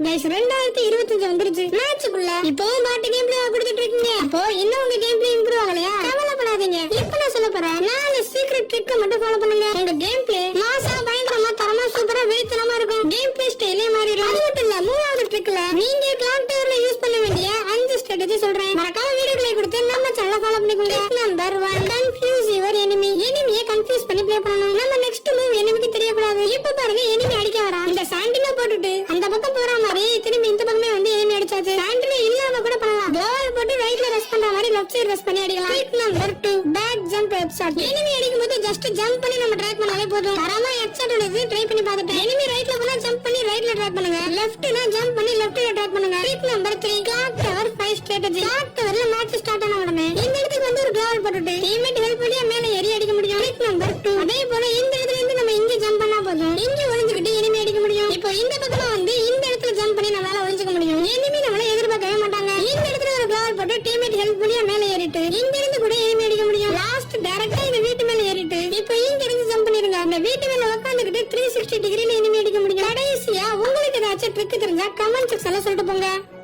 Guys 2025 வந்துருச்சு மேட்ச்க்குள்ள இப்போ பாட்டு கேம் பிளே கொடுத்துட்டு இருக்கீங்க. அப்போ இன்னும் உங்க கேம் பிளே இம்ப்ரூவ் ஆகலையா? கவலைப்படாதீங்க. இப்போ நான் சொல்ல போறேன் 4 சீக்ரெட் ட்ரிக்க மட்டும் ஃபாலோ பண்ணுங்க. உங்க கேம் பிளே மாசா பயங்கரமா தரமா சூப்பரா வெறித்தனமா இருக்கும். கேம் பிளே ஸ்டைலே மாறிடும். அது மட்டும் இல்ல மூணாவது ட்ரிக்ல நீங்க கிளாக் டவர்ல யூஸ் பண்ண வேண்டிய 5 ஸ்ட்ராட்டஜி சொல்றேன். மறக்காம வீடியோக்களை கொடுத்து நம்ம சேனலை ஃபாலோ பண்ணிக்கோங்க. Number 1 confuse your enemy. எனிமியை கன்ஃபியூஸ் பண்ணி ப்ளே பண்ணனும். நம்ம நெக்ஸ்ட் மூவ் எனிமிக்கு தெரியக்கூடாது. இப்போ பாருங்க எனிமி அடிக்க வரா. இந்த சாண்டினா போட்டுட்டு அந்த பக்கம் போற மாதிரி திரும்பி இந்த பக்கமே வந்து எனிமி அடிச்சாச்சு. சாண்டினா இல்லாம கூட பண்ணலாம். கோல் போட்டு ரைட்ல ரெஸ் பண்ற மாதிரி லெஃப்ட் சைடு ரெஸ் பண்ணி அடிக்கலாம். Trick number 2 back jump headshot. Enemy அடிக்கும்போது ஜஸ்ட் ஜம்ப் பண்ணி நம்ம ட்ராக் பண்ணாலே போதும். தரமா ஹெட்ஷாட் உள்ளது ட்ரை பண்ணி பார்த்துட்டேன். எனிமி ரைட்ல போனா ஜம்ப் பண்ணி ரைட்ல ட்ராக் பண்ணுங்க. லெஃப்ட்னா ஜம்ப் பண்ணி லெஃப்ட்ல ட்ராக் பண்ணுங்க. Trick number 3 clock tower 5 strategy. Clock டவர்ல மேட்ச் ஸ்டார்ட் ஆன உடனே இந்த இடத்துக்கு வந்து ஒரு கோல் போட்டுட்டு டீம்மேட் ஹெல்ப் பண்ணி மேல ஏறி அடிக்க முடியும். ட்ரிக் நம்பர் 2 அதே போல இந்த இடத்துல இருந்து நம்ம இங்க ஜம்ப் பண்ணா போதும். இங்க ஒளிஞ்சிக்கிட்டு எனிமி அடிக்க முடியும். இப்போ இந்த பக்கமா வந்து இந்த இடத்துல ஜம்ப் பண்ணி நம்மளால ஒளிஞ்சிக்க முடியும். எனிமி நம்மள எதிர்பார்க்கவே மாட்டாங்க. இந்த இடத்துல ஒரு கோல் போட்டு டீம்மேட் ஹெல்ப் பண்ணி மேல ஏறிட்டு இங்க இருந்து கூட எனிமி அடிக்க முடியும். லாஸ்ட் டைரக்டா இந்த வீட்டு மேல ஏறிட்டு இப்போ இங்க இருந்து ஜம்ப் பண்ணிருங்க. அந்த வீட்டு மேல உட்கார்ந்துகிட்டு 360 டிகிரில எனிமி அடிக்க முடியும். கடைசியா உங்களுக்கு ஏதாச்சும் ட்ரிக் தெரிஞ்சா கமெண்ட் செக்ஷன்ல சொல்லிட்டு போங்க.